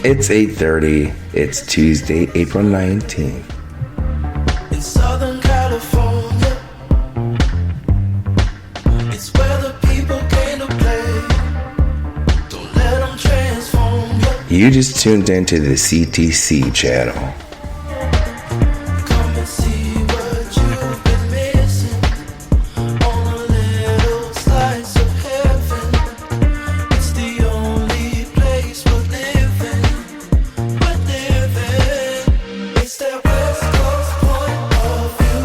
It's 8:30. It's Tuesday, April 19th. In Southern California, it's where the people came to play. Don't let them transform you. You just tuned into the CTC channel. Come and see what you've been missing on a little slice of heaven. It's the only place we're living. We're living. It's that West Coast point of view.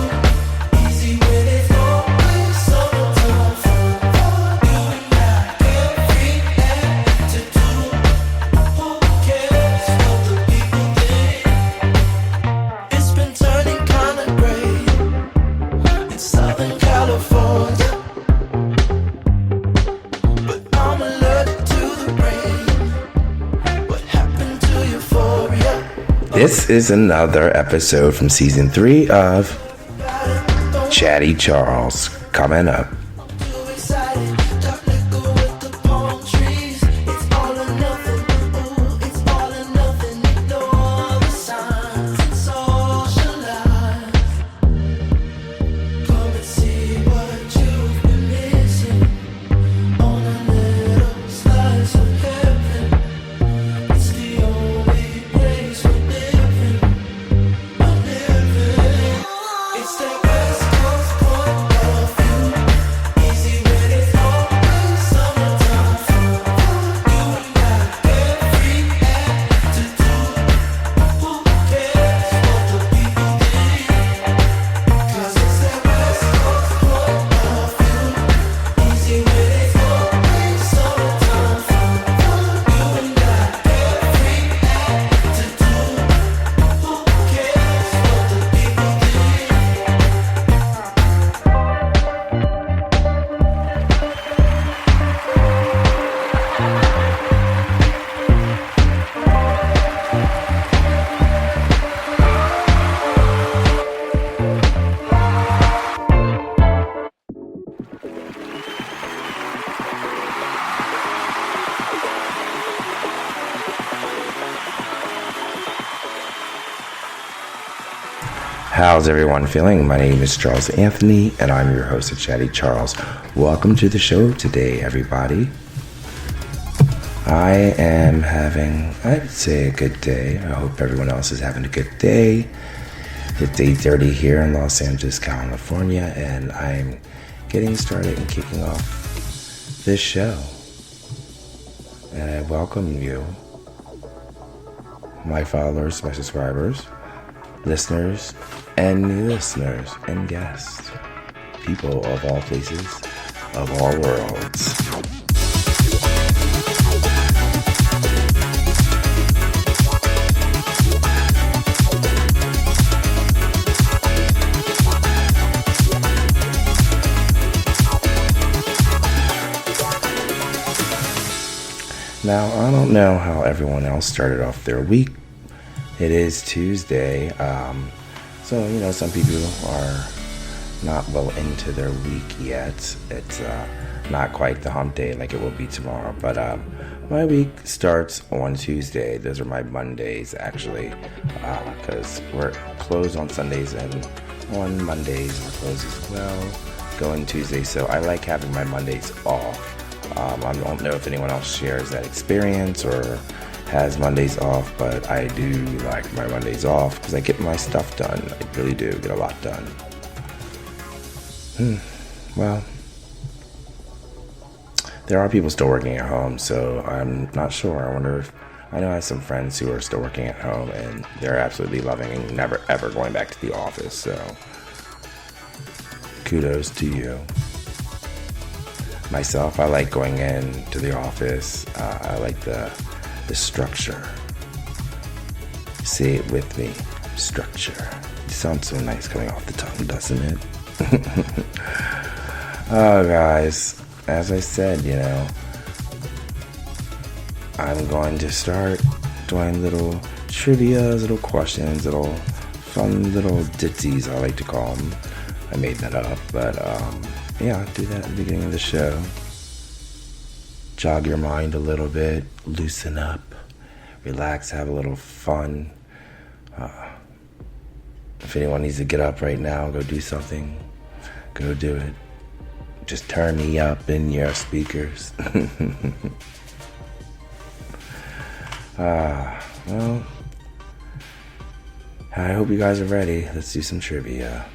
Easy when it's always summertime for you and I. Every attitude. Who cares what the people think? It's been turning kinda gray in Southern California, but I'm allergic to the rain. What happened to euphoria? This is another episode from season 3 of Chatty Charles. Coming up. Too excited, dark liquor with the palm trees. It's all or nothing, ooh, it's all or nothing. Ignore the signs and socialize. Come and see what you've been missing on a little slice of heaven. It's the only place we're living. We're living. It's that West Coast point of view. Easy when it's always summertime for you and I. Every attitude. Who cares what the people think? 'Cause it's that West Coast point of view. Easy when it's always summertime for you and I. Every attitude. Who cares what the people think? How's everyone feeling? My name is Charles Anthony, and I'm your host of Chatty Charles. Welcome to the show today, everybody. I am having, I'd say, a good day. I hope everyone else is having a good day. It's 8:30 here in Los Angeles, California, and I'm getting started and kicking off this show. And I welcome you, my followers, my subscribers, listeners, and new listeners, and guests, people of all places, of all worlds. Now, I don't know how everyone else started off their week. It is Tuesday, so, some people are not well into their week yet. It's not quite the hump day like it will be tomorrow, but my week starts on Tuesday. Those are my Mondays, actually, because we're closed on Sundays, and on Mondays we're closed as well, going Tuesday, so I like having my Mondays off. I don't know if anyone else shares that experience or has Mondays off, but I do like my Mondays off because I get my stuff done. I really do get a lot done. Well, there are people still working at home, so I'm not sure. I know I have some friends who are still working at home, and they're absolutely loving and never ever going back to the office, so kudos to you. Myself, I like going in to the office. I like the structure. Say it with me. Structure. It sounds so nice coming off the tongue, doesn't it? Oh, guys. As I said, I'm going to start doing little trivias, little questions, little fun little ditties, I like to call them. I made that up, but yeah, I'll do that at the beginning of the show. Jog your mind a little bit, loosen up, relax, have a little fun. If anyone needs to get up right now, go do something, go do it. Just turn me up in your speakers. Well, I hope you guys are ready. Let's do some trivia.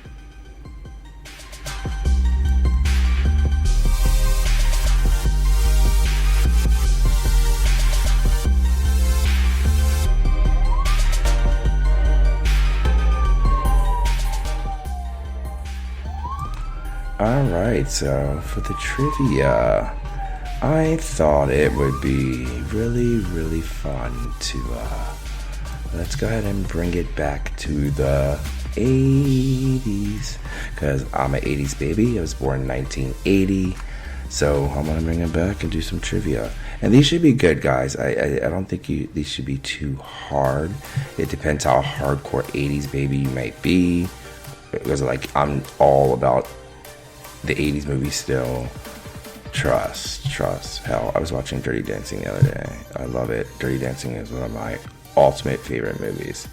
Alright, so for the trivia, I thought it would be really fun to, let's go ahead and bring it back to the 80s, because I'm an 80s baby. I was born in 1980, so I'm going to bring it back and do some trivia. And these should be good, guys. I don't think these should be too hard. It depends how hardcore 80s baby you might be, because like I'm all about the 80s movies still. Trust. Hell, I was watching Dirty Dancing the other day. I love it. Dirty Dancing is one of my ultimate favorite movies.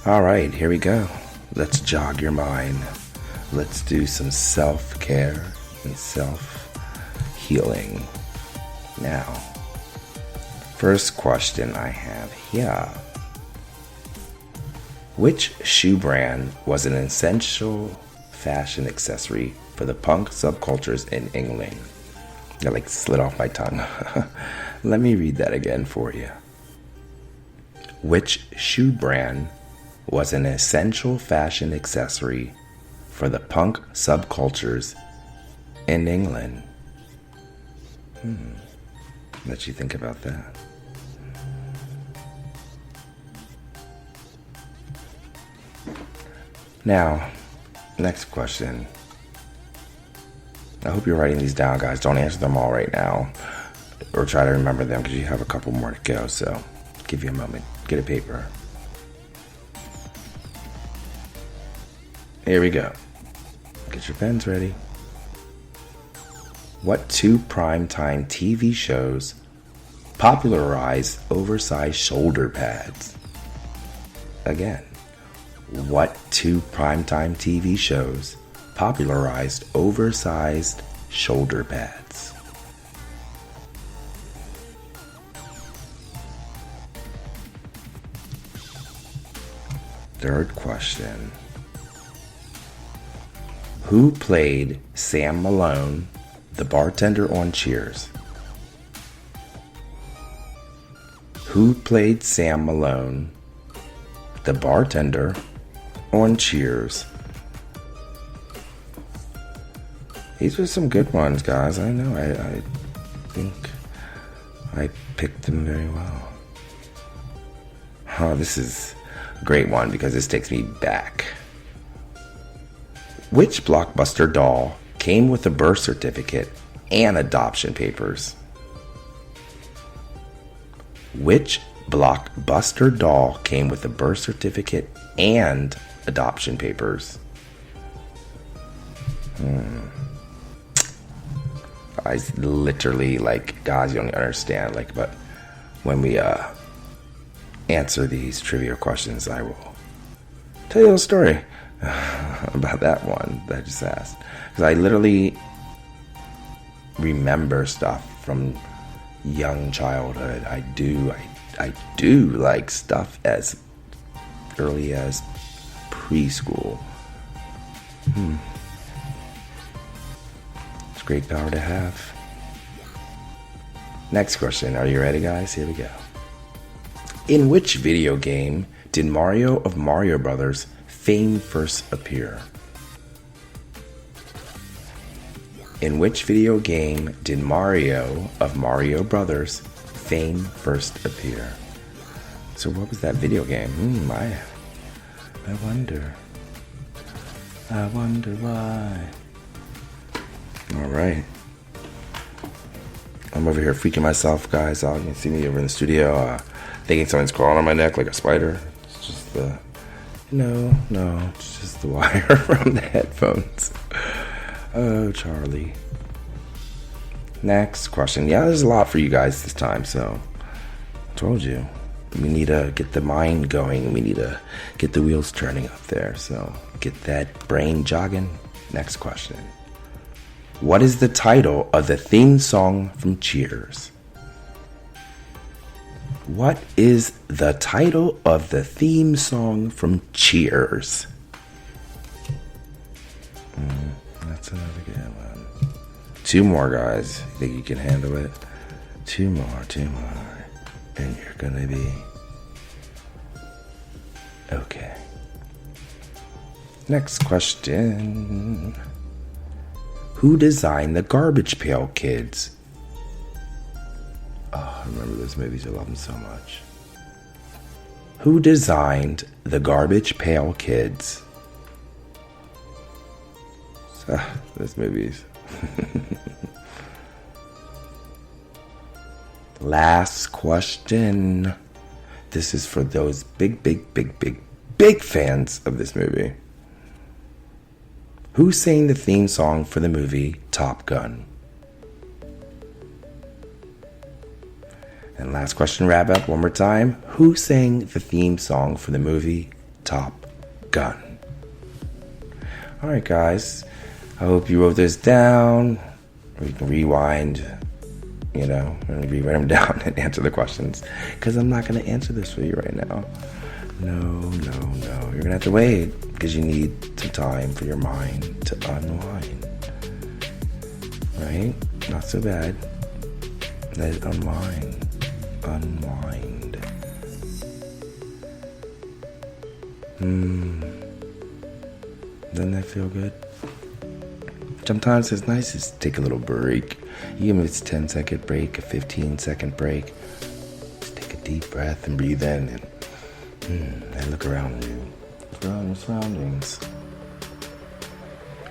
Alright, here we go. Let's jog your mind. Let's do some self-care and self-healing. Now, first question I have here. Which shoe brand was an essential fashion accessory for the punk subcultures in England? That like slid off my tongue. Let me read that again for you. Which shoe brand was an essential fashion accessory for the punk subcultures in England? Let you think about that. Now, next question. I hope you're writing these down, guys. Don't answer them all right now, or try to remember them, because you have a couple more to go. So give you a moment. Get a paper. Here we go. Get your pens ready. What two primetime TV shows popularized oversized shoulder pads? Again, what two primetime TV shows popularized oversized shoulder pads? Third question. Who played Sam Malone, the bartender on Cheers? Who played Sam Malone, the bartender on Cheers? These were some good ones, guys. I know. I think I picked them very well. Oh, this is a great one because this takes me back. Which Blockbuster doll came with a birth certificate and adoption papers? Which Blockbuster doll came with a birth certificate and adoption papers? I literally, like, guys, you don't understand, like, but when we answer these trivia questions, I will tell you a story about that one that I just asked, because I literally remember stuff from young childhood. I do like stuff as early as preschool. It's a great power to have. Next question. Are you ready, guys? Here we go. In which video game did Mario of Mario Brothers fame first appear? In which video game did Mario of Mario Brothers fame first appear? So what was that video game? I wonder. I wonder why. All right. I'm over here freaking myself, guys out. You can see me over in the studio, thinking someone's crawling on my neck like a spider. It's just the... No, it's just the wire from the headphones. Oh, Charlie. Next question. Yeah, there's a lot for you guys this time, so I told you. We need to get the mind going. We need to get the wheels turning up there. So get that brain jogging. Next question. What is the title of the theme song from Cheers? What is the title of the theme song from Cheers? That's another good one. 2 more, guys. You think you can handle it? 2 more. And you're gonna be okay. Next question. Who designed the Garbage Pail Kids? Oh, I remember those movies. I love them so much. Who designed the Garbage Pail Kids? Those movies. Last question. This is for those big fans of this movie. Who sang the theme song for the movie Top Gun? And last question, wrap up one more time. Who sang the theme song for the movie Top Gun? All right, guys. I hope you wrote this down. Or you can rewind, and rewrite them down and answer the questions. Because I'm not going to answer this for you right now. No. You're going to have to wait because you need some time for your mind to unwind. Right? Not so bad. Let it unwind. Doesn't that feel good? Sometimes it's nice to take a little break. Even if it's a 10-second break, a 15-second break. Just take a deep breath and breathe in and look around you. Look around your surroundings.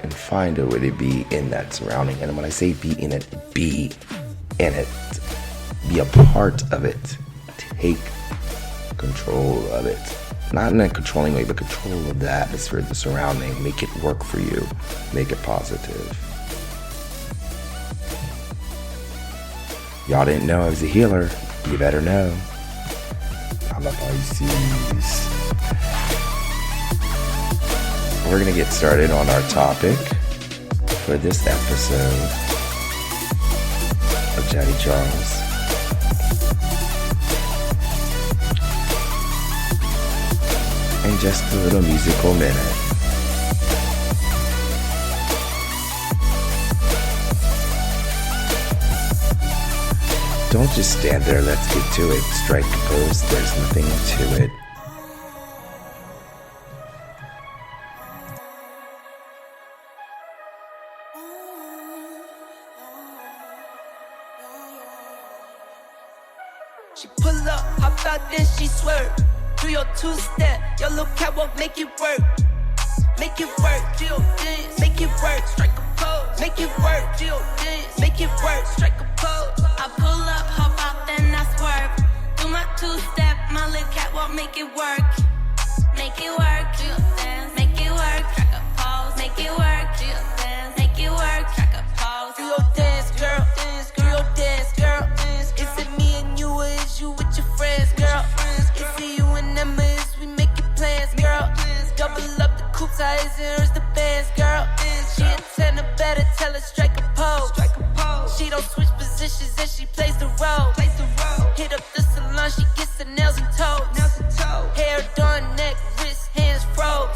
And find a way to be in that surrounding. And when I say be in it, be in it. Be a part of it. Take control of it. Not in a controlling way, but control of the atmosphere, the surrounding. Make it work for you. Make it positive. Y'all didn't know I was a healer. You better know. I'm a Pisces. We're going to get started on our topic for this episode of Chatty Charles. In just a little musical minute. Don't just stand there, let's get to it. Strike a pose, there's nothing to it. She pull up, hop out, then she swerve. Do your 2-step, your little catwalk, make it work. Make it work, do your dance, make it work, strike a pose. Make it work, do your dance, make it work, strike a pose. I pull up, hop out, then I swerve. Do my 2-step, my little catwalk, make it work. Make it work, do your dance, make it work, strike a pose. Make it work, do your dance, make it work, strike a pose. Do your dance, girl, do your dance, girl. Is it me and you, or is you with your friends, girl? Is it you and them, or is we making plans, girl? Double up the coops, I is and hers the bands, girl. She a 10, better tell her strike a pose. She don't switch positions and she plays the role. Hit up the salon, she gets her nails and toes. Hair done, neck, wrist, hands froze.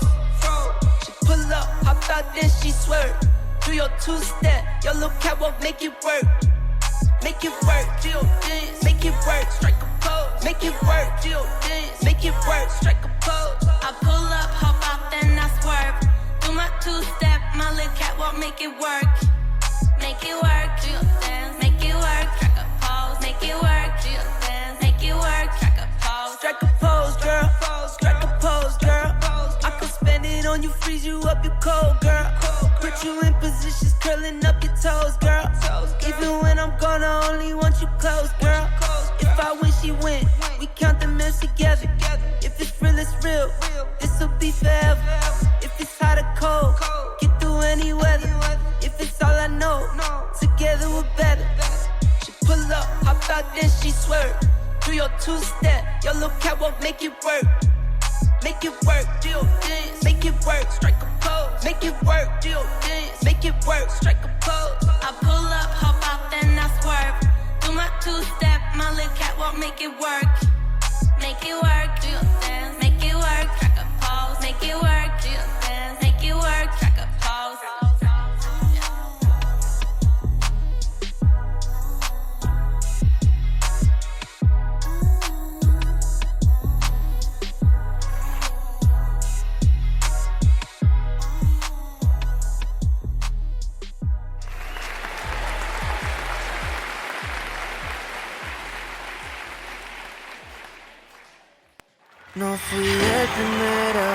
She pull up, hop out, then she swerve. Do your 2-step, your little catwalk, make it work. Make it work, do your dance, make it work, strike a pose. Make it work, do your dance, make it work, strike a pose. I pull up, hop out, then I swerve. Do my 2-step, my little catwalk, make it work. Make it work, do your dance, make it work, strike a pose. Make it work, do your dance, make it work, strike a pose. Strike a pose, girl, strike a pose, girl. I can spend it on you, freeze you up, you cold, girl. Put you in positions, curling up your toes, girl. Even when I'm gone, I only want you close, girl. If I win, she win. We count the meals together. If it's real, it's real. This'll be forever. If it's hot or cold, get through any weather. If it's all I know, together we're better. little two-step, your little catwalk, make it work. Make it work, deal dance. Make it work, strike a pose. Make it work, deal dance. Make it work, strike a pose. I pull up, hop out, then I swerve. Do my two-step, my little catwalk, make it work. Make it work, do your dance. Make it work, track a pose. Make it work, do your dance. Make it work, track a pose. No fui el primero,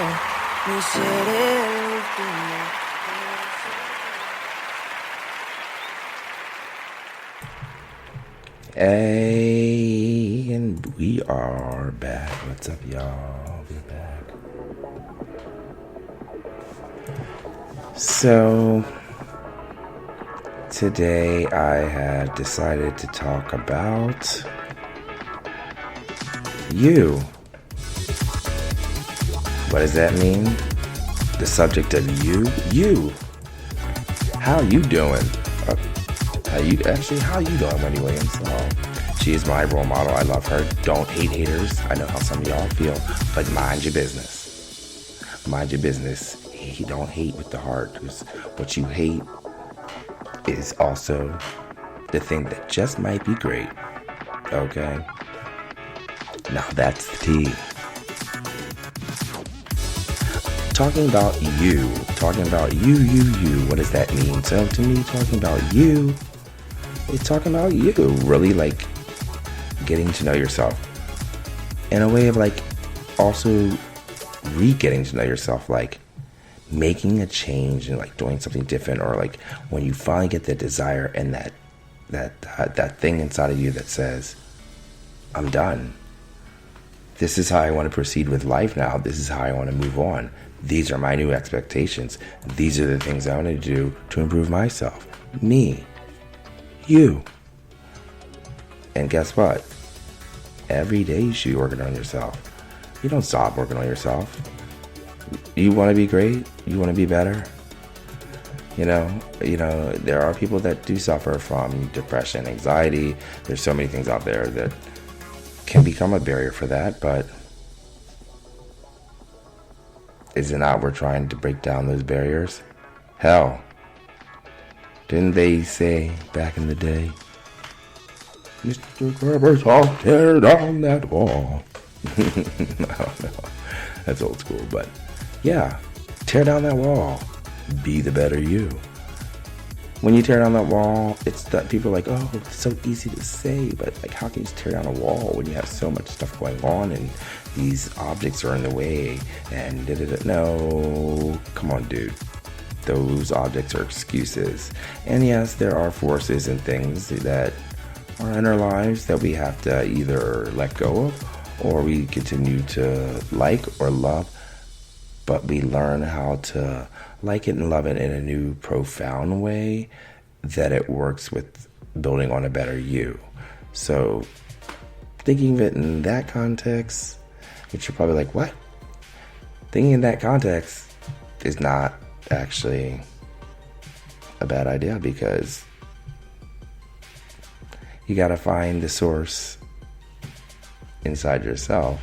ni seré el último. Hey, and we are back. What's up, y'all? We're back. So, today I have decided to talk about you. What does that mean? The subject of you? You. How you doing? How you doing anyway? So, she is my role model. I love her. Don't hate haters. I know how some of y'all feel, but mind your business. Mind your business. Don't hate with the heart. 'Cause what you hate is also the thing that just might be great. Okay? Now that's the tea. Talking about you, what does that mean? So to me, talking about you, it's talking about you, really like getting to know yourself in a way of like also getting to know yourself, like making a change and like doing something different, or like when you finally get the desire and that thing inside of you that says, I'm done. This is how I want to proceed with life now. This is how I want to move on. These are my new expectations. These are the things I want to do to improve myself. Me. You. And guess what? Every day you should be working on yourself. You don't stop working on yourself. You want to be great? You want to be better? You know, there are people that do suffer from depression, anxiety. There's so many things out there that can become a barrier for that, but is it not we're trying to break down those barriers? Hell, didn't they say back in the day, Mr. Gorbachev, tear down that wall? I don't know. That's old school, but yeah, tear down that wall. Be the better you. When you tear down that wall, it's that people are like, oh, it's so easy to say, but like, how can you just tear down a wall when you have so much stuff going on and these objects are in the way and no, come on, dude. Those objects are excuses. And yes, there are forces and things that are in our lives that we have to either let go of or we continue to like or love, but we learn how to like it and love it in a new profound way that it works with building on a better you. So thinking of it in that context, which you're probably like, what? Thinking in that context is not actually a bad idea, because you got to find the source inside yourself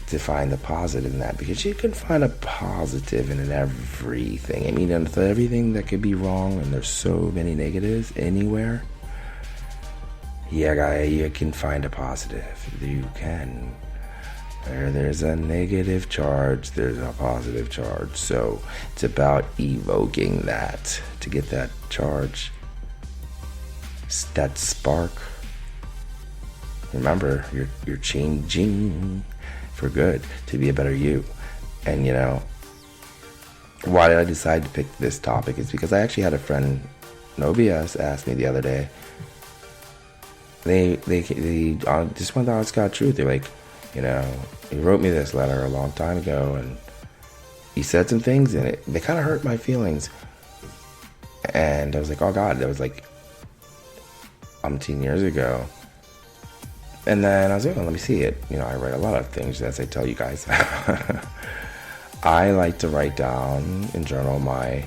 to find the positive in that, because you can find a positive in everything. I mean, everything that could be wrong, and there's so many negatives anywhere. Yeah, guy, you can find a positive. You can. Where there's a negative charge, there's a positive charge. So it's about evoking that to get that charge, that spark. Remember, you're changing for good to be a better you. And why did I decide to pick this topic is because I actually had a friend, no BS, asked me the other day. They just went the honest God truth. They're like, he wrote me this letter a long time ago, and he said some things in it. They kind of hurt my feelings. And I was like, oh God, that was like 10 years ago. And then I was like, oh, let me see it. I write a lot of things, as I tell you guys. I like to write down and journal my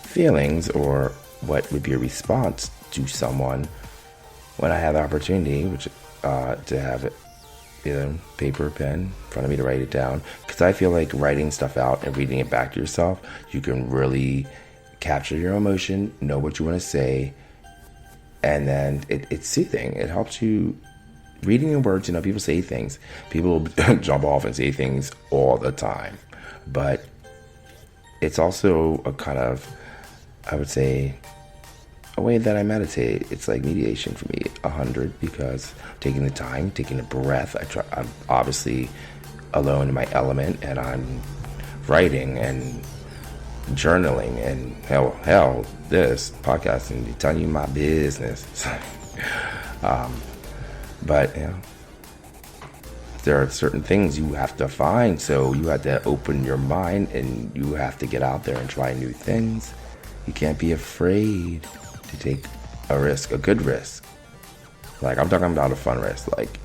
feelings or what would be a response to someone when I have the opportunity, which to have it, paper, pen in front of me to write it down. Because I feel like writing stuff out and reading it back to yourself, you can really capture your emotion, know what you want to say, and then it's soothing. It helps you. Reading your words, people say things. People jump off and say things all the time. But it's also a kind of, I would say, a way that I meditate. It's like meditation for me, 100, because taking the time, taking a breath. I'm obviously alone in my element, and I'm writing and journaling and hell, this podcasting, telling you my business. But there are certain things you have to find, so you have to open your mind and you have to get out there and try new things. You can't be afraid to take a risk, a good risk. Like, I'm talking about a fun risk, like,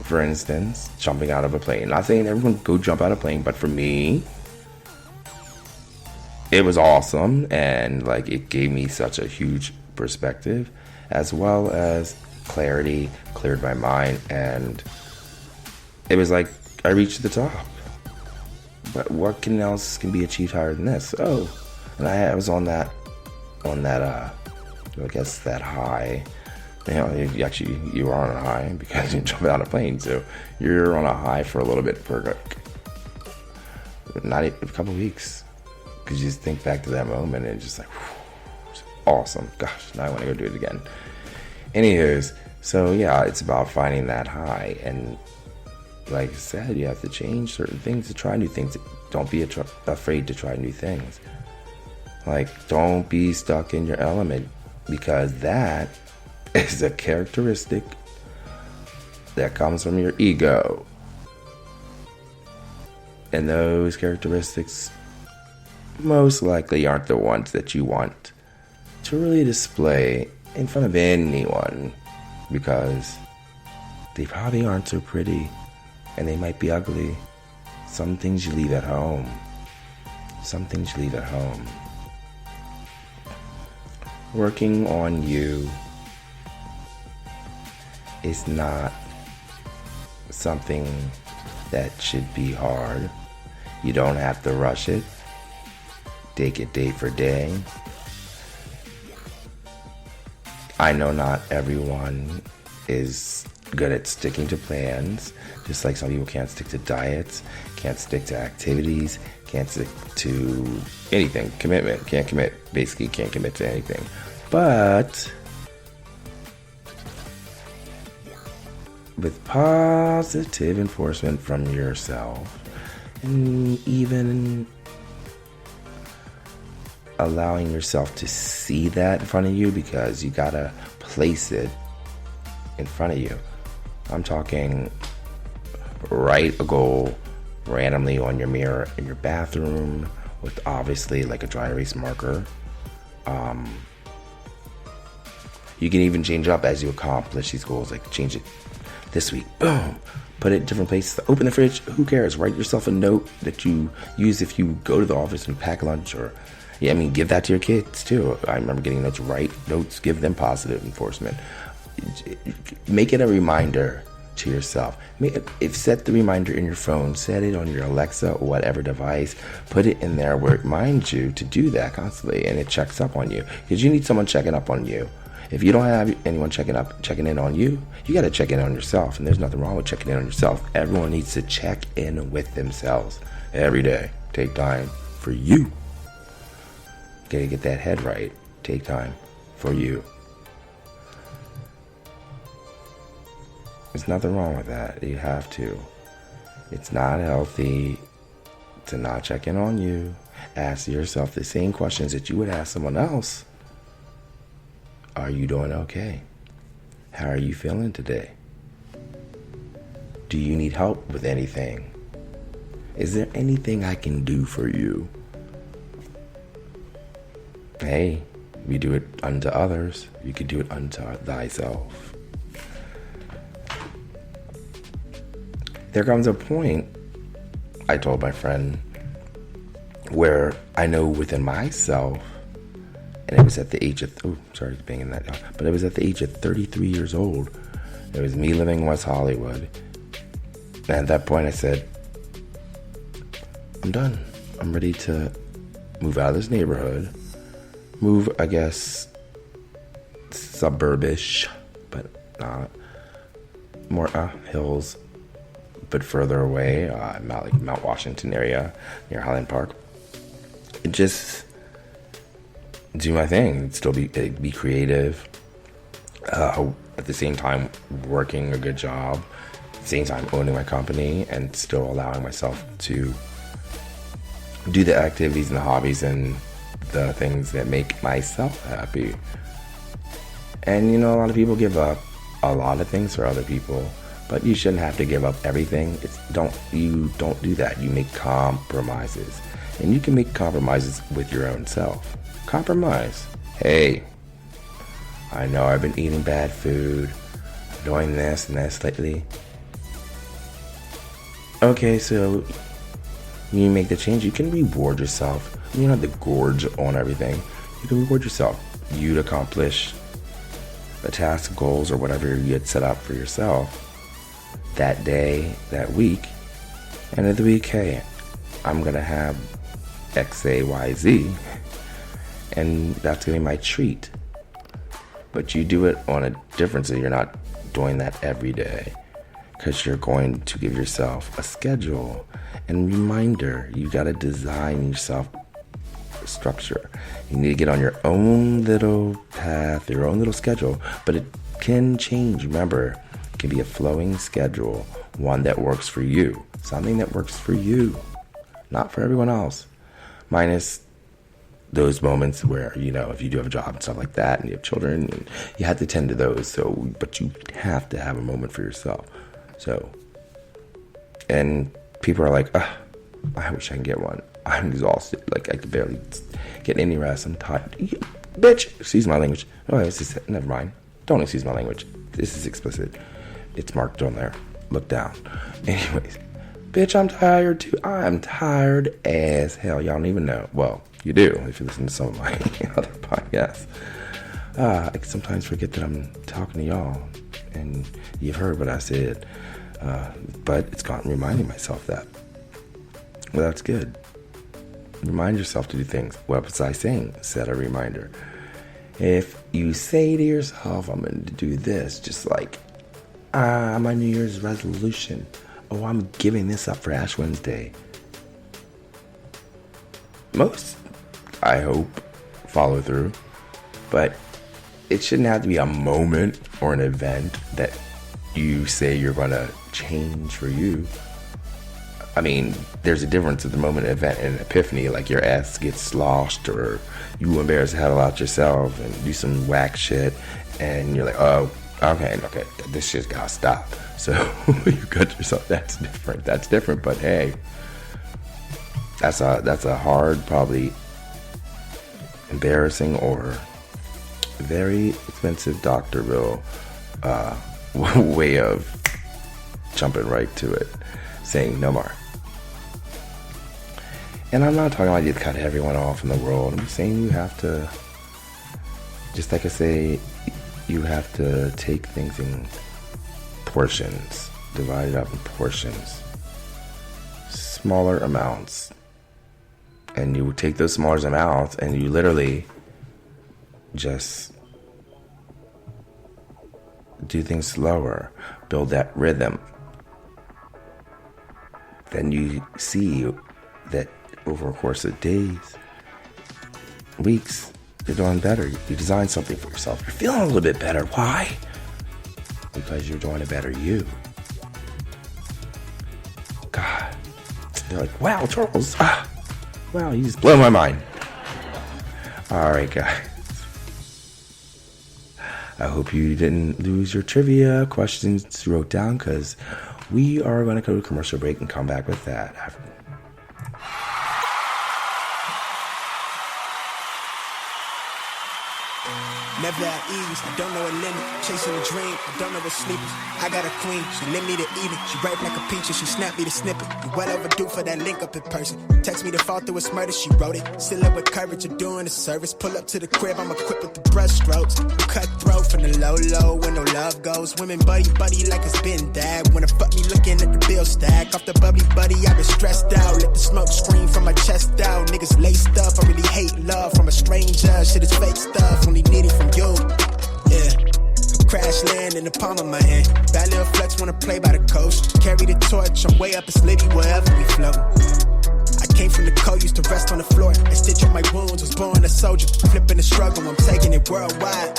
for instance, jumping out of a plane. Not saying everyone go jump out of a plane, but for me, it was awesome, and like, it gave me such a huge perspective, as well as clarity, cleared my mind, and it was like I reached the top. But what else can be achieved higher than this? Oh, and I was on that I guess that high. You are on a high because you jump out of a plane, so you're on a high for a little bit, for not even a couple of weeks, because you just think back to that moment and it's just like, whew, it's awesome. Gosh, now I want to go do it again. Anyways, so yeah, it's about finding that high, and like I said, you have to change certain things to try new things. Don't be afraid to try new things. Like, don't be stuck in your element, because that is a characteristic that comes from your ego. And those characteristics most likely aren't the ones that you want to really display in front of anyone, because they probably aren't so pretty and they might be ugly. Some things you leave at home. Working on you is not something that should be hard. You don't have to rush it. Take it day for day. I know not everyone is good at sticking to plans, just like some people can't stick to diets, can't stick to activities, can't stick to anything. Commitment, can't commit, basically can't commit to anything. But with positive enforcement from yourself, and even allowing yourself to see that in front of you, because you gotta place it in front of you. I'm talking write a goal randomly on your mirror in your bathroom with obviously like a dry erase marker. You can even change up as you accomplish these goals, like change it this week, boom, put it in different places. Open the fridge, who cares? Write yourself a note that you use if you go to the office and pack lunch, or give that to your kids too. I remember getting notes. Write notes, give them positive enforcement. Make it a reminder to yourself. Set the reminder in your phone, set it on your Alexa or whatever device, put it in there where it reminds you to do that constantly, and it checks up on you, because you need someone checking up on you. If you don't have anyone checking in on you, you got to check in on yourself, and there's nothing wrong with checking in on yourself. Everyone needs to check in with themselves every day. Take time for you. Gotta get that head right. Take time for you. There's nothing wrong with that. You have to. It's not healthy to not check in on you. Ask yourself the same questions that you would ask someone else. Are you doing okay? How are you feeling today? Do you need help with anything? Is there anything I can do for you? Hey, we do it unto others. You could do it unto thyself. there comes a point, I told my friend, where I know within myself, and it was at the age of, sorry, banging that down, but it was at the age of 33 years old. It was me living in West Hollywood. And at that point I said, I'm done. I'm ready to move out of this neighborhood. Move, I guess, suburbish, but not. More hills, but further away, Mount Washington area, near Highland Park. And just do my thing. Still be creative. At the same time, working a good job. At the same time, owning my company, and still allowing myself to do the activities and the hobbies and the things that make myself happy. And a lot of people give up a lot of things for other people, but you shouldn't have to give up everything. You don't do that. You make compromises, and you can make compromises with your own self. Compromise. Hey, I know I've been eating bad food, doing this and this lately. Okay, so you make the change. You can reward yourself. You don't have to gorge on everything. You can reward yourself. You'd accomplish a task, goals, or whatever you had set up for yourself that day, that week. End of the week, hey, I'm going to have X, A, Y, Z, and that's going to be my treat. But you do it on a different, so you're not doing that every day, because you're going to give yourself a schedule and reminder. You got to design yourself a structure. You need to get on your own little path, your own little schedule, but it can change. Remember, it can be a flowing schedule, one that works for you, something that works for you, not for everyone else. Minus those moments where, if you do have a job and stuff like that, and you have children, and you have to tend to those. But you have to have a moment for yourself. And people are like, I wish I can get one. I'm exhausted. Like, I could barely get any rest. I'm tired. Bitch, excuse my language. Oh, never mind. Don't excuse my language. This is explicit. It's marked on there. Look down. Anyways, bitch, I'm tired too. I'm tired as hell. Y'all don't even know. Well, you do if you listen to some of my other podcasts. I sometimes forget that I'm talking to y'all, and you've heard what I said, but it's gotten reminding myself that. Well, that's good. Remind yourself to do things. What was I saying? Set a reminder. If you say to yourself, I'm going to do this, just like my New Year's resolution. Oh, I'm giving this up for Ash Wednesday. Most, I hope, follow through. But it shouldn't have to be a moment or an event that you say you're going to change for you. I mean, there's a difference at the moment, an event, and an epiphany, like your ass gets sloshed, or you embarrass the hell out yourself and do some whack shit, and you're like, oh, okay, this shit's gotta stop. So you cut yourself. That's different. But hey, that's a hard, probably embarrassing or very expensive doctor bill way of jumping right to it, saying no more. And I'm not talking about you cut everyone off in the world. I'm saying you have to, just like I say, you have to take things in portions, divide it up in portions, smaller amounts. And you take those smaller amounts and you literally just do things slower, build that rhythm. Then you see that over a course of days, weeks, you're doing better. You design something for yourself. You're feeling a little bit better. Why? Because you're doing a better you. God. They're like, wow, Charles. Wow, you just blow my mind. All right, guys. I hope you didn't lose your trivia questions you wrote down, because we are going to go to a commercial break and come back with that after. Never at ease, I don't know a limit. Chasing a dream, I don't know what sleepers. I got a queen, she lit me to evening. She ripe like a peach and she snapped me the snippet. You well overdue for that link up in person. Text me to fall through its murder, she wrote it. Still up with courage, you're doing a service. Pull up to the crib, I'm equipped with the brush strokes. Cutthroat from the low, where no love goes. Women buddy like it's been that. Wanna fuck me looking at the bill stack. Off the bubbly buddy, I been stressed out. Let the smoke scream from my chest out. Niggas laced up, I really hate love from a stranger. Shit is fake stuff, only need it from you. Yeah. Crash land in the palm of my hand. Bad little flex wanna play by the coast. Carry the torch, I'm way up, it's litty wherever we float. I came from the cold, used to rest on the floor. I stitch up my wounds, was born a soldier. Flipping the struggle, I'm taking it worldwide.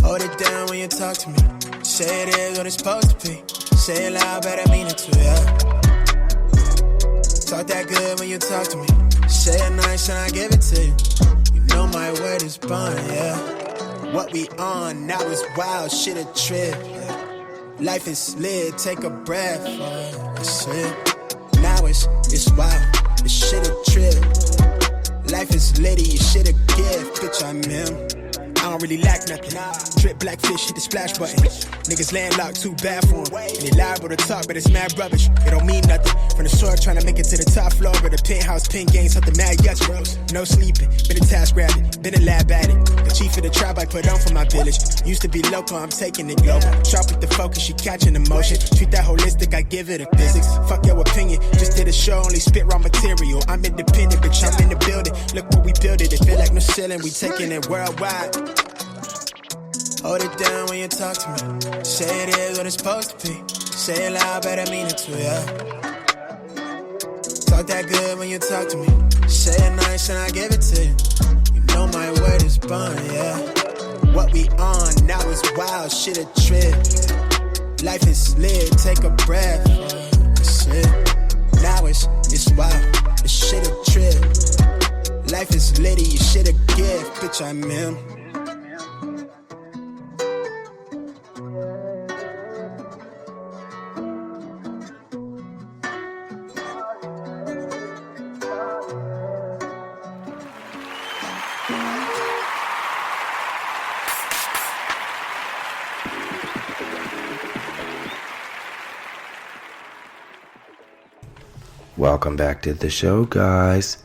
Hold it down when you talk to me. Say it is what it's supposed to be. Say it loud, but I mean it too, yeah. Talk that good when you talk to me. Say it nice and I give it to you. You know my word is bond, yeah. What we on now is wild, shit a trip. Yeah. Life is lit, take a breath. That's it. Now it's wild, this shit a trip. Life is litty, shit a gift, bitch I'm him. I don't really lack nothing. Drip black fish, hit the splash button. Niggas landlocked, too bad for them. And they liable to talk, but it's mad rubbish. It don't mean nothing. From the sword, trying to make it to the top floor. But the penthouse, pin games, something mad yes, bros. No sleeping, been a task rabbit, been a lab addict. The chief of the tribe I put on for my village. Used to be local, I'm taking it global. Sharp with the focus, she catching emotion. Treat that holistic, I give it a physics. Fuck your opinion, just did a show, only spit raw material. I'm independent, bitch, I'm in the building. Look what we built it, it feel like no ceiling. We taking it worldwide. Hold it down when you talk to me. Say it is what it's supposed to be. Say it loud, but I mean it too, yeah. Talk that good when you talk to me. Say it nice and I give it to you. You know my word is bond, yeah. What we on now is wild, shit a trip. Life is lit, take a breath. That's it. Now it's wild, this shit a trip. Life is litty, shit a gift, bitch I'm him. Welcome back to the show, guys.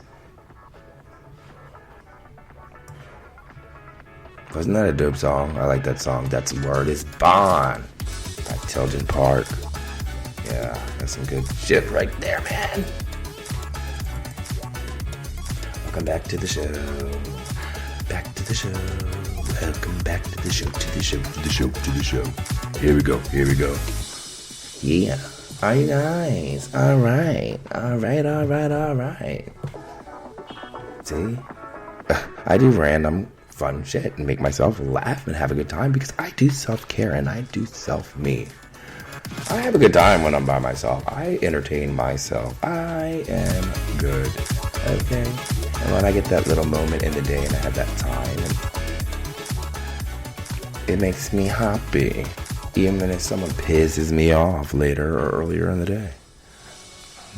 Wasn't that a dope song? I like that song. That's Word is Bond by Tilden Park. Yeah, that's some good shit right there, man. Welcome back to the show. Back to the show. Welcome back to the show, to the show, to the show, to the show. Here we go. Yeah. Are you guys? Alright. See? I do random fun shit and make myself laugh and have a good time because I do self-care and I do self-me. I have a good time when I'm by myself. I entertain myself. I am good. Okay? And when I get that little moment in the day and I have that time, it makes me happy. Even if someone pisses me off later or earlier in the day.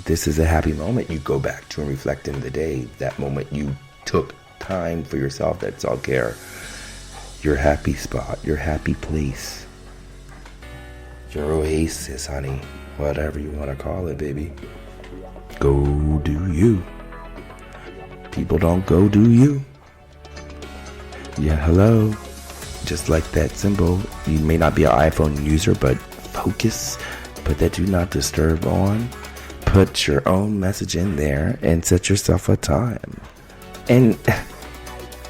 This is a happy moment you go back to and reflect in the day. That moment you took time for yourself, that's all care. Your happy spot, your happy place. Your oasis, honey. Whatever you want to call it, baby. Go do you. People don't go do you. Yeah, hello. Just like that symbol, you may not be an iPhone user, but focus, put that do not disturb on, put your own message in there, and set yourself a time. And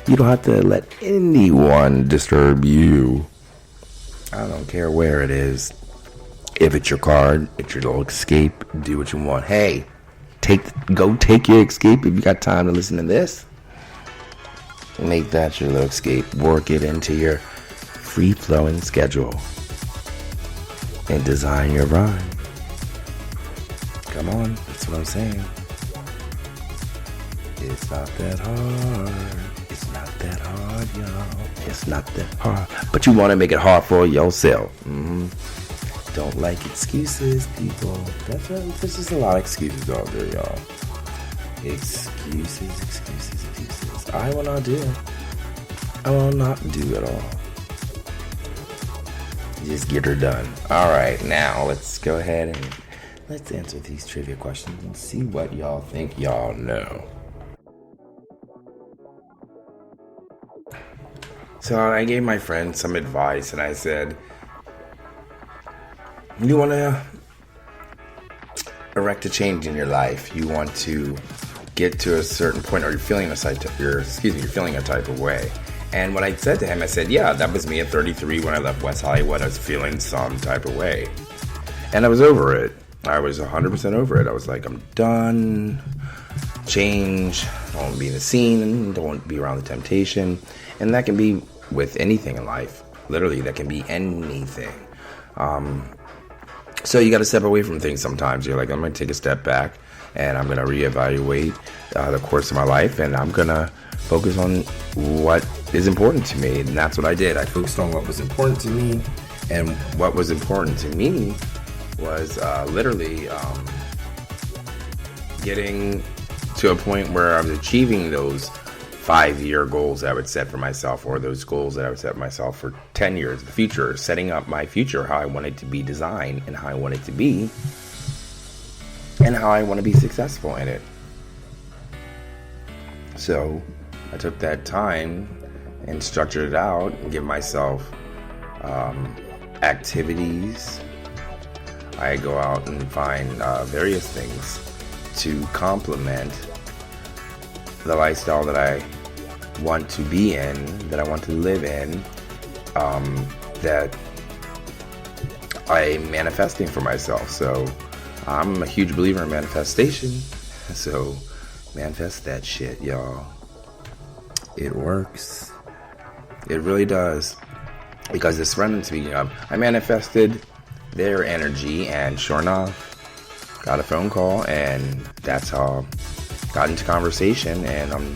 you don't have to let anyone disturb you. I don't care where it is. If it's your card, it's your little escape, do what you want. Hey, go take your escape if you got time to listen to this. Make that your little escape. Work it into your free-flowing schedule. And design your rhyme. Come on, that's what I'm saying. It's not that hard. It's not that hard, y'all. It's not that hard. But you want to make it hard for yourself. Don't like excuses, people. That's right. There's just a lot of excuses out there, y'all. Excuses. I will not do. I will not do it all. Just get her done. Alright, now let's go ahead and let's answer these trivia questions and see what y'all think y'all know. So I gave my friend some advice and I said, you want to erect a change in your life. You want to get to a certain point, or you're feeling a type of way. And when I said to him, I said, yeah, that was me at 33 when I left West Hollywood. I was feeling some type of way. And I was over it. I was 100% over it. I was like, I'm done. Change. I don't want to be in the scene. Don't want to be around the temptation. And that can be with anything in life. Literally, that can be anything. So you got to step away from things sometimes. You're like, I'm going to take a step back and I'm going to reevaluate the course of my life, and I'm going to focus on what is important to me. And that's what I did. I focused on what was important to me, and what was important to me was literally getting to a point where I was achieving those 5-year goals that I would set for myself, or those goals that I would set for myself for 10 years in the future, setting up my future, how I want it to be designed and how I want it to be, and how I want to be successful in it. So I took that time and structured it out and give myself activities. I go out and find various things to complement the lifestyle that I want to be in, that I want to live in, that I'm manifesting for myself. So I'm a huge believer in manifestation. So manifest that shit, y'all. It works. It really does. Because this friend I'm speaking of, I manifested their energy, and sure enough, got a phone call, and that's how I got into conversation. And I'm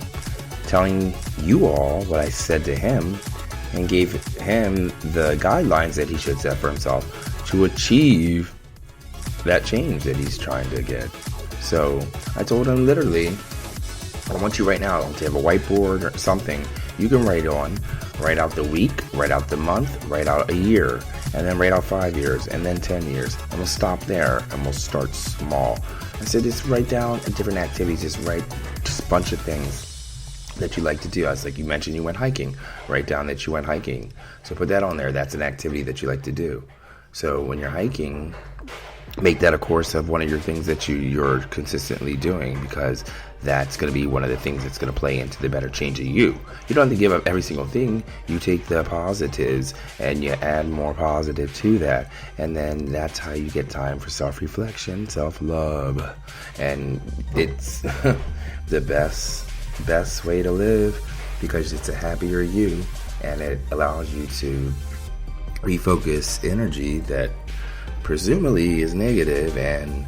telling you all what I said to him, and gave him the guidelines that he should set for himself to achieve that change that he's trying to get. So I told him, literally, I want you right now to have a whiteboard or something you can write on. Write out the week, write out the month, write out a year, and then write out 5 years, and then 10 years. And we'll stop there, and we'll start small. I said, just write down different activities. Just write just a bunch of things that you like to do. I was like, you mentioned you went hiking. Write down that you went hiking. So put that on there. That's an activity that you like to do. So when you're hiking, make that a course of one of your things that you're consistently doing, because that's going to be one of the things that's going to play into the better change of you. You don't have to give up every single thing. You take the positives and you add more positive to that. And then that's how you get time for self-reflection, self-love. And it's the best way to live, because it's a happier you, and it allows you to refocus energy that presumably is negative, and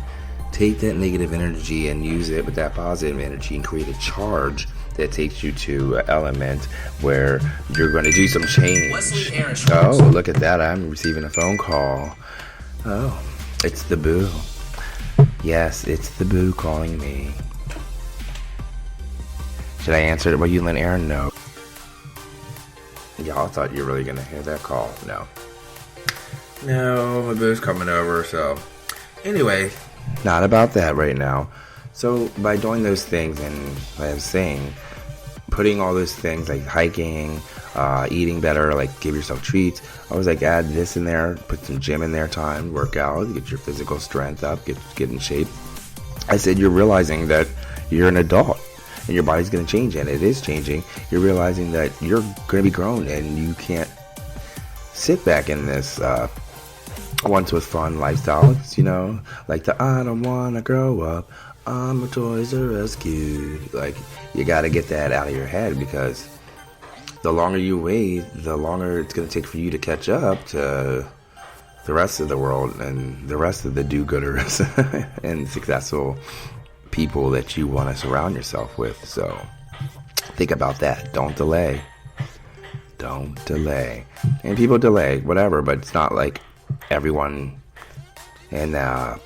take that negative energy and use it with that positive energy and create a charge that takes you to an element where you're going to do some change. Oh, look at that. I'm receiving a phone call. Oh, it's the boo. Yes, it's the boo calling me. Should I answer it? Well, you let Aaron know. Y'all thought you were really going to hear that call. No, my boo's coming over, so anyway, not about that right now. So by doing those things, and like I was saying, putting all those things like hiking, eating better, like give yourself treats, I was like, add this in there, put some gym in there, time, work out, get your physical strength up, get in shape. I said, you're realizing that you're an adult and your body's going to change, and it is changing. You're realizing that you're going to be grown, and you can't sit back in this once was fun lifestyle, like the I don't wanna grow up, I'm a Toys R Us kid. Like, you gotta get that out of your head, because the longer you wait, the longer it's gonna take for you to catch up to the rest of the world and the rest of the do-gooders and successful people that you want to surround yourself with. So think about that. Don't delay. And people delay, whatever, but it's not like everyone in that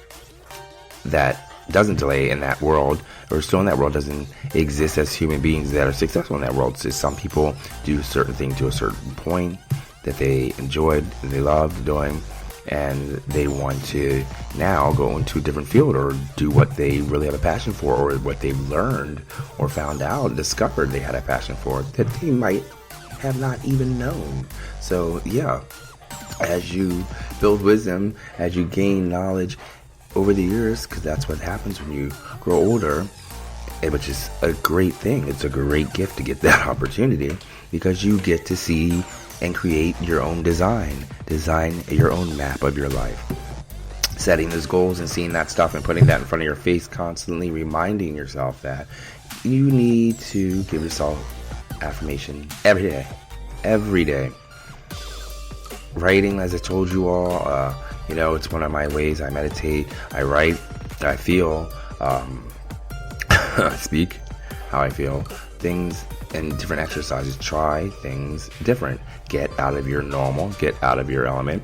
doesn't delay in that world, or still in that world, doesn't exist as human beings that are successful in that world. So some people do certain things to a certain point that they enjoyed, and they loved doing, and they want to now go into a different field or do what they really have a passion for, or what they've learned or found out, discovered they had a passion for that they might have not even known. So yeah, as you build wisdom, as you gain knowledge over the years, because that's what happens when you grow older, which is a great thing. It's a great gift to get that opportunity, because you get to see and create your own design your own map of your life, setting those goals and seeing that stuff and putting that in front of your face, constantly reminding yourself that you need to give yourself affirmation every day. Writing, as I told you all, it's one of my ways. I meditate, I write, I feel, I speak how I feel, things and different exercises. Try things different. Get out of your normal, get out of your element,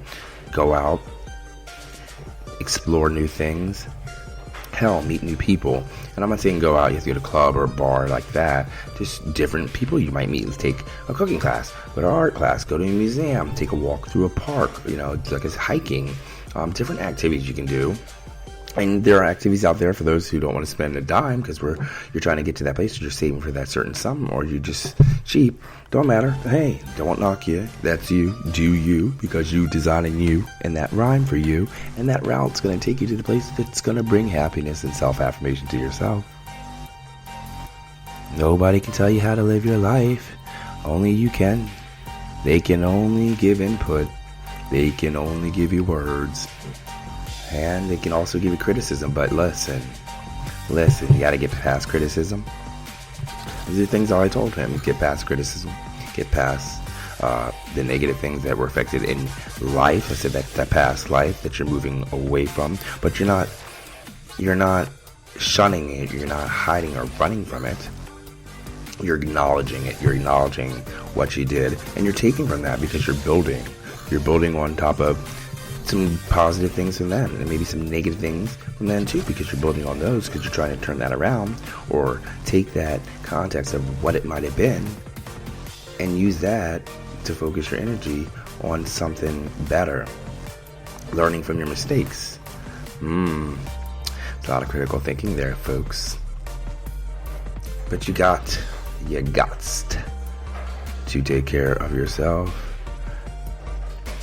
go out, explore new things, hell, meet new people. And I'm not saying go out, you have to go to a club or a bar like that. Just different people you might meet. Let's take a cooking class, go to an art class, go to a museum, take a walk through a park, like it's hiking, different activities you can do. And there are activities out there for those who don't want to spend a dime, because you're trying to get to that place, or you're saving for that certain sum, or you're just cheap. Don't matter. Hey, don't knock you. That's you. Do you, because you designing you and that rhyme for you, and that route's going to take you to the place that's going to bring happiness and self-affirmation to yourself. Nobody can tell you how to live your life. Only you can. They can only give input. They can only give you words. And they can also give you criticism, but listen, you gotta get past criticism. These are things I told him: get past criticism, get past the negative things that were affected in life. I said that past life that you're moving away from, but you're not shunning it, you're not hiding or running from it. You're acknowledging it, you're acknowledging what you did, and you're taking from that, because you're building on top of some positive things from them, and maybe some negative things from them too, because you're building on those, because you're trying to turn that around, or take that context of what it might have been and use that to focus your energy on something better, learning from your mistakes. It's a lot of critical thinking there, folks, but you got to take care of yourself.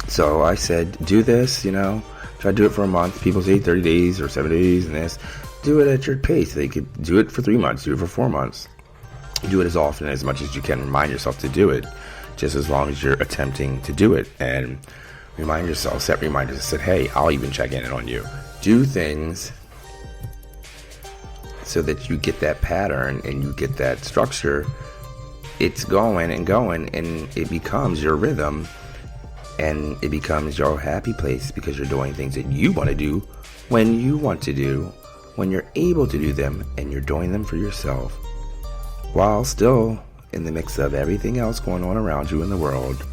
So I said, do this, try to do it for a month. People say 30 days or 7 days and this. Do it at your pace. They could do it for 3 months, do it for 4 months. Do it as often, as much as you can. Remind yourself to do it, just as long as you're attempting to do it. And remind yourself, set reminders that said, hey, I'll even check in on you. Do things so that you get that pattern and you get that structure. It's going, and it becomes your rhythm. And it becomes your happy place, because you're doing things that you want to do when you want to do, when you're able to do them, and you're doing them for yourself, while still in the mix of everything else going on around you in the world.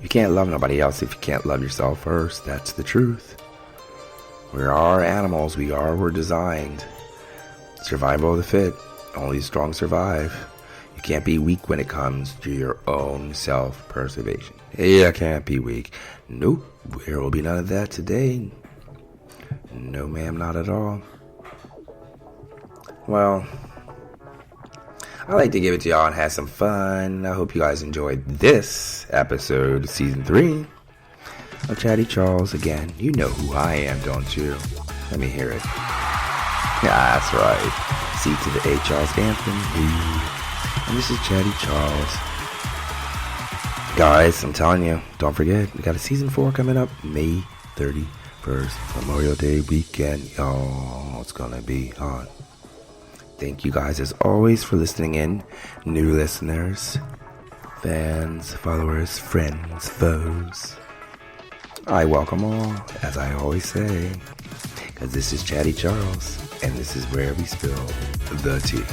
You can't love nobody else if you can't love yourself first. That's the truth. We are animals. We're designed. Survival of the fit. Only the strong survive. You can't be weak when it comes to your own self-preservation. You can't be weak. Nope, there will be none of that today. No, ma'am, not at all. Well, I like to give it to y'all and have some fun. I hope you guys enjoyed this episode of Season 3 of Chatty Charles. Again, you know who I am, don't you? Let me hear it. Yeah, that's right. C to the A, Charles Anthony. And this is Chatty Charles. Guys, I'm telling you, don't forget, we got a Season 4 coming up May 31st, Memorial Day weekend. Y'all, it's gonna be on. Thank you guys, as always, for listening in. New listeners, fans, followers, friends, foes. I welcome all, as I always say, because this is Chatty Charles, and this is where we spill the tea.